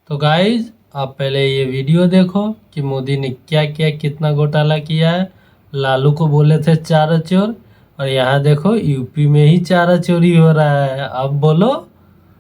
तो गाइज आप पहले ये वीडियो देखो कि मोदी ने क्या क्या कितना घोटाला किया है। लालू को बोले थे चारा चोर और यहाँ देखो यूपी में ही चारा चोरी हो रहा है। अब बोलो।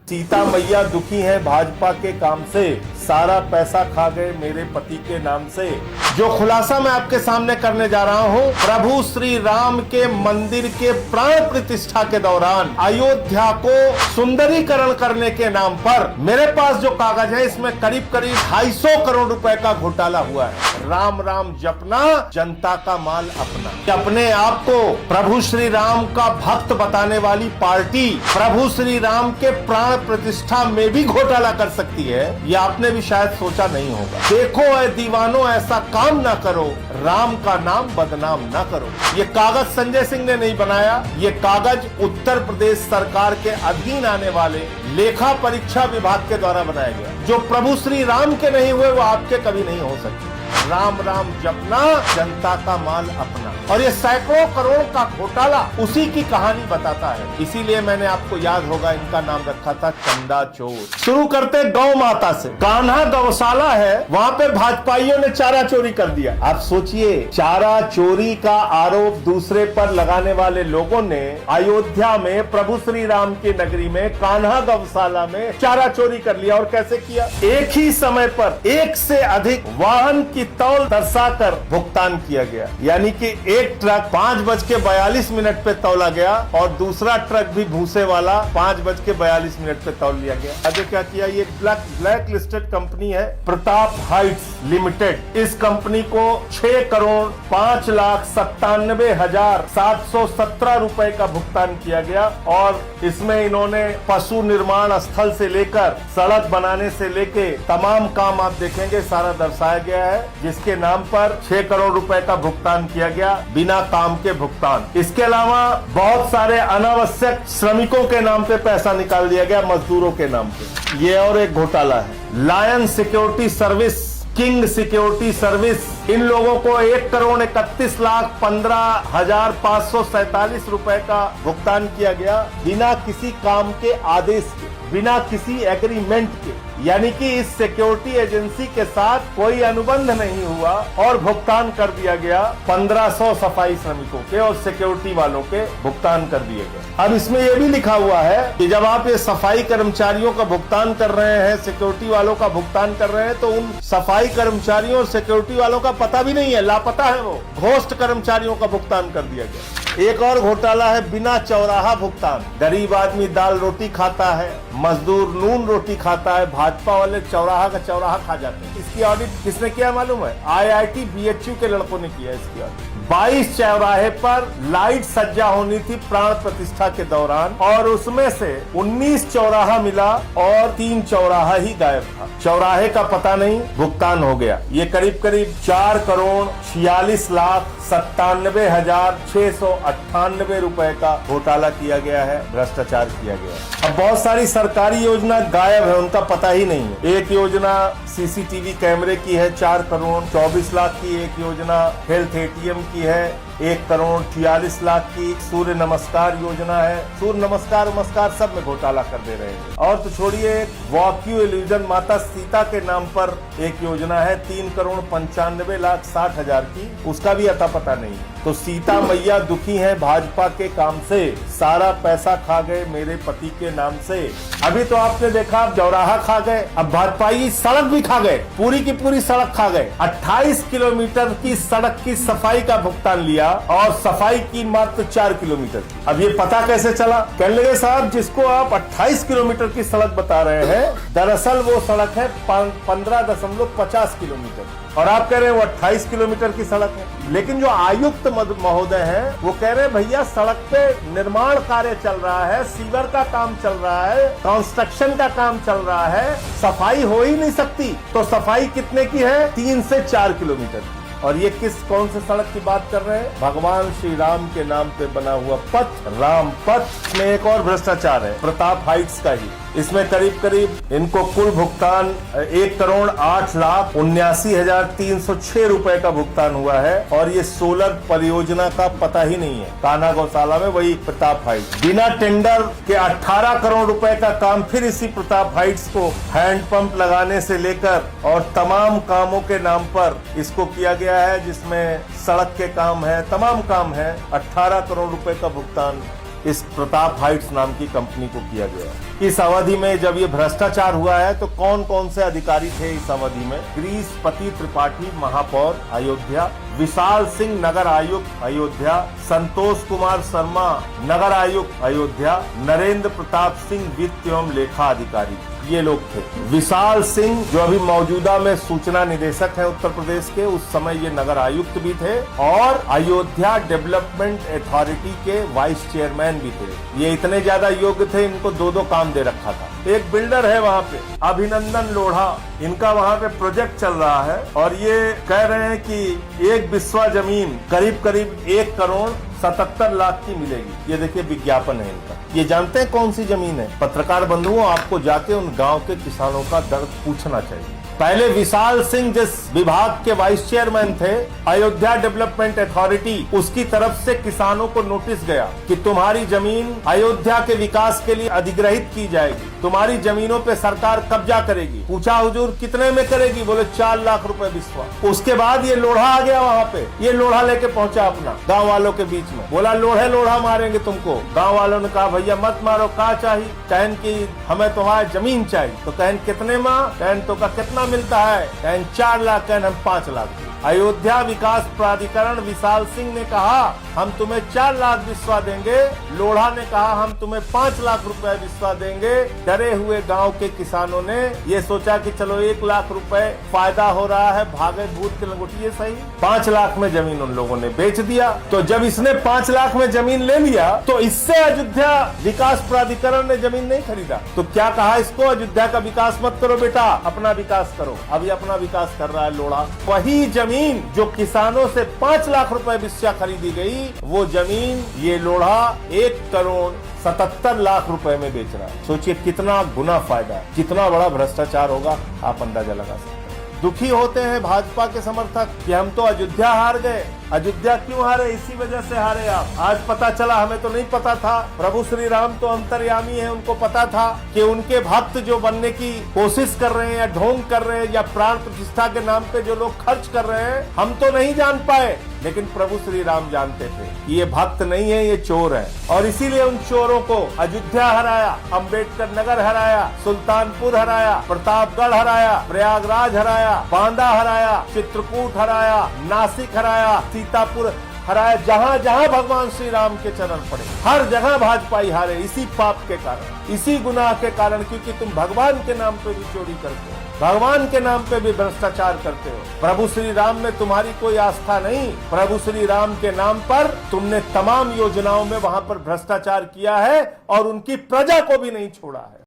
सीता मैया दुखी है भाजपा के काम से, सारा पैसा खा गए मेरे पति के नाम से। जो खुलासा मैं आपके सामने करने जा रहा हूं, प्रभु श्री राम के मंदिर के प्राण प्रतिष्ठा के दौरान अयोध्या को सुंदरीकरण करने के नाम पर मेरे पास जो कागज है इसमें करीब करीब 250 करोड़ रुपए का घोटाला हुआ है। राम राम जपना, जनता का माल अपना। अपने आप को प्रभु श्री राम का भक्त बताने वाली पार्टी प्रभु श्री राम के प्राण प्रतिष्ठा में भी घोटाला कर सकती है, यह आपने भी शायद सोचा नहीं होगा। देखो ऐ दीवानों, ऐसा काम ना करो, राम का नाम बदनाम ना करो। ये कागज संजय सिंह ने नहीं बनाया, ये कागज उत्तर प्रदेश सरकार के अधीन आने वाले लेखा परीक्षा विभाग के द्वारा बनाया गया। जो प्रभु श्री राम के नहीं हुए वो आपके कभी नहीं हो सकते। राम राम जपना, जनता का माल अपना। और ये सैकड़ों करोड़ का घोटाला उसी की कहानी बताता है। इसीलिए मैंने आपको याद होगा इनका नाम रखा था चंदा चोर। शुरू करते गौ माता से। कान्हा गौशाला है, वहाँ पे भाजपाइयों ने चारा चोरी कर दिया। आप सोचिए, चारा चोरी का आरोप दूसरे पर लगाने वाले लोगों ने अयोध्या में प्रभु श्री राम की नगरी में कान्हा गौशाला में चारा चोरी कर लिया। और कैसे किया? एक ही समय पर एक से अधिक वाहन की तौल दर्शाकर भुगतान किया गया। यानी कि एक ट्रक 5:42 पे तौला गया और दूसरा ट्रक भी भूसे वाला 5:42 पे तौल लिया गया। आगे क्या किया? ये ब्लैक लिस्टेड कंपनी है प्रताप हाइट्स लिमिटेड। इस कंपनी को 6,95,97,717 रुपए का भुगतान किया गया। और इसमें इन्होंने पशु निर्माण स्थल से लेकर सड़क बनाने से लेके तमाम काम आप देखेंगे सारा दर्शाया गया है, जिसके नाम पर 6 करोड़ रुपए का भुगतान किया गया बिना काम के भुगतान। इसके अलावा बहुत सारे अनावश्यक श्रमिकों के नाम पे पैसा निकाल दिया गया, मजदूरों के नाम पे। ये और एक घोटाला है। Lion security service, king security service, इन लोगों को 1,31,15,547 रुपए का भुगतान किया गया बिना किसी काम के आदेश के, बिना किसी एग्रीमेंट के। यानी कि इस सिक्योरिटी एजेंसी के साथ कोई अनुबंध नहीं हुआ और भुगतान कर दिया गया 1500 सफाई श्रमिकों के और सिक्योरिटी वालों के भुगतान कर दिए गए। अब इसमें यह भी लिखा हुआ है कि जब आप ये सफाई कर्मचारियों का भुगतान कर रहे हैं, सिक्योरिटी वालों का भुगतान कर रहे हैं, तो उन सफाई कर्मचारियों और सिक्योरिटी वालों का पता भी नहीं है, लापता है वो। घोस्ट कर्मचारियों का भुगतान कर दिया गया। एक और घोटाला है बिना चौराहा भुगतान। गरीब आदमी दाल रोटी खाता है, मजदूर नून रोटी खाता है, भाजपा वाले चौराहा का चौराहा खा जाते हैं। इसकी ऑडिट किसने किया मालूम है? IIT BHU के लड़कों ने किया इसकी ऑडिट। 22 चौराहे पर लाइट सज्जा होनी थी प्राण प्रतिष्ठा के दौरान और उसमें से 19 चौराहा मिला और 3 चौराहा ही गायब था। चौराहे का पता नहीं, भुगतान हो गया। ये करीब करीब 4,46,97,698 रुपए का घोटाला किया गया है, भ्रष्टाचार किया गया है। अब बहुत सारी सरकारी योजना गायब है, उनका पता ही नहीं है। एक योजना CCTV कैमरे की है 4 करोड़ 24 लाख की, एक योजना हेल्थ ATM की है 1 करोड़ 46 लाख की, सूर्य नमस्कार योजना है। सूर्य नमस्कार सब में घोटाला कर दे रहे हैं। और तो छोड़िए, वॉक्यू इल्यूजन माता सीता के नाम पर एक योजना है 3 करोड़ 95,60,000 की, उसका भी अता पता नहीं। तो सीता मैया दुखी है भाजपा के काम से, सारा पैसा खा गए मेरे पति के नाम से। अभी तो आपने देखा, अब चौराहा खा गए, अब भाजपाई सड़क भी खा गए, पूरी की पूरी सड़क खा गए। 28 किलोमीटर की सड़क की सफाई का भुगतान लिया और सफाई की मात्र 4 किलोमीटर की। अब ये पता कैसे चला? कहने लगे साहब, जिसको आप 28 किलोमीटर की सड़क बता रहे हैं, दरअसल वो सड़क है 15.50 किलोमीटर और आप कह रहे हैं वो 28 किलोमीटर की सड़क है। लेकिन जो आयुक्त महोदय हैं वो कह रहे हैं भैया सड़क पे निर्माण कार्य चल रहा है, सीवर का काम चल रहा है, कंस्ट्रक्शन का काम चल रहा है, सफाई हो ही नहीं सकती। तो सफाई कितने की है? 3 से 4 किलोमीटर की। और ये कौन से सड़क की बात कर रहे हैं? भगवान श्री राम के नाम पे बना हुआ पथ, राम पथ में एक और भ्रष्टाचार है प्रताप हाइट्स का ही। इसमें करीब करीब इनको कुल भुगतान 1,08,79,306 रुपए का भुगतान हुआ है। और ये सोलर परियोजना का पता ही नहीं है। कान्हा गौशाला में वही प्रताप हाइट्स, बिना टेंडर के 18 करोड़ रुपए का काम फिर इसी प्रताप हाइट्स को हैंडपंप लगाने से लेकर और तमाम कामों के नाम पर इसको किया गया है, जिसमें सड़क के काम है, तमाम काम है। 18 करोड़ रुपए का भुगतान इस प्रताप हाइट्स नाम की कंपनी को किया गया है। इस अवधि में जब ये भ्रष्टाचार हुआ है तो कौन कौन से अधिकारी थे इस अवधि में? गिरीशपति त्रिपाठी महापौर अयोध्या, विशाल सिंह नगर आयुक्त अयोध्या, संतोष कुमार शर्मा नगर आयुक्त अयोध्या, नरेंद्र प्रताप सिंह वित्त एवं लेखा अधिकारी, ये लोग थे। विशाल सिंह जो अभी मौजूदा में सूचना निदेशक हैं उत्तर प्रदेश के, उस समय ये नगर आयुक्त भी थे और अयोध्या डेवलपमेंट अथॉरिटी के वाइस चेयरमैन भी थे। ये इतने ज्यादा योग्य थे, इनको दो दो काम दे रखा था। एक बिल्डर है वहाँ पे अभिनंदन लोढ़ा, इनका वहाँ पे प्रोजेक्ट चल रहा है और ये कह रहे हैं कि एक बिस्वा जमीन करीब करीब 1,77,00,000 की मिलेगी। ये देखिए विज्ञापन है इनका। ये जानते हैं कौन सी जमीन है? पत्रकार बंधुओं, आपको जाके उन गांव के किसानों का दर्द पूछना चाहिए। पहले विशाल सिंह जिस विभाग के वाइस चेयरमैन थे अयोध्या डेवलपमेंट अथॉरिटी, उसकी तरफ से किसानों को नोटिस गया कि तुम्हारी जमीन अयोध्या के विकास के लिए अधिग्रहित की जाएगी, तुम्हारी जमीनों पे सरकार कब्जा करेगी। पूछा हुजूर कितने में करेगी? बोले 4 लाख रुपए बिस्वा। उसके बाद ये लोढ़ा आ गया वहाँ पे, ये लोढ़ा लेके पहुंचा अपना गाँव वालों के बीच में, बोला लोढ़ा मारेंगे तुमको। गाँव वालों ने कहा भैया मत मारो, कहा चाहिए? कहन की हमें तुम्हारी जमीन चाहिए। तो कहन कितने माँ? कहन तो का कितना मिलता है? कहन 4 लाख, कहन हम 5 लाख। अयोध्या विकास प्राधिकरण विशाल सिंह ने कहा हम तुम्हें 4 लाख बिस्वा देंगे, लोढ़ा ने कहा हम तुम्हें 5 लाख रुपए बिस्वा देंगे। डरे हुए गांव के किसानों ने ये सोचा कि चलो 1 लाख रुपए फायदा हो रहा है, भागे भूत के लंगोटिए सही। 5 लाख में जमीन उन लोगों ने बेच दिया। तो जब इसने 5 लाख में जमीन ले लिया तो इससे अयोध्या विकास प्राधिकरण ने जमीन नहीं खरीदा। तो क्या कहा इसको? अयोध्या का विकास मत करो बेटा, अपना विकास करो। अभी अपना विकास कर रहा है लोढ़ा। वही जमीन जो किसानों से 5 लाख रुपए बिस्वा खरीदी गई, वो जमीन ये लोढ़ा 1,77,00,000 रुपए में बेच रहा है। सोचिए कितना गुना फायदा, कितना बड़ा भ्रष्टाचार होगा, आप अंदाजा लगा सकते हैं। दुखी होते हैं भाजपा के समर्थक कि हम तो अयोध्या हार गए। अयोध्या क्यों हारे? इसी वजह से हारे आप। आज पता चला, हमें तो नहीं पता था। प्रभु श्री राम तो अंतर्यामी है, उनको पता था कि उनके भक्त जो बनने की कोशिश कर रहे हैं या ढोंग कर रहे हैं या प्राण प्रतिष्ठा के नाम पे जो लोग खर्च कर रहे हैं, हम तो नहीं जान पाए, लेकिन प्रभु श्री राम जानते थे कि ये भक्त नहीं है, ये चोर है। और इसीलिए उन चोरों को अयोध्या हराया, अम्बेडकर नगर हराया, सुल्तानपुर हराया, प्रतापगढ़ हराया, प्रयागराज हराया, बांदा हराया, चित्रकूट हराया, नासिक हराया, सीतापुर हराया। जहां जहां भगवान श्री राम के चरण पड़े, हर जगह भाजपाई हारे। इसी पाप के कारण, इसी गुनाह के कारण, क्योंकि तुम भगवान के नाम पे भी चोरी करते हो, भगवान के नाम पे भी भ्रष्टाचार करते हो। प्रभु श्री राम में तुम्हारी कोई आस्था नहीं। प्रभु श्री राम के नाम पर तुमने तमाम योजनाओं में वहां पर भ्रष्टाचार किया है और उनकी प्रजा को भी नहीं छोड़ा है।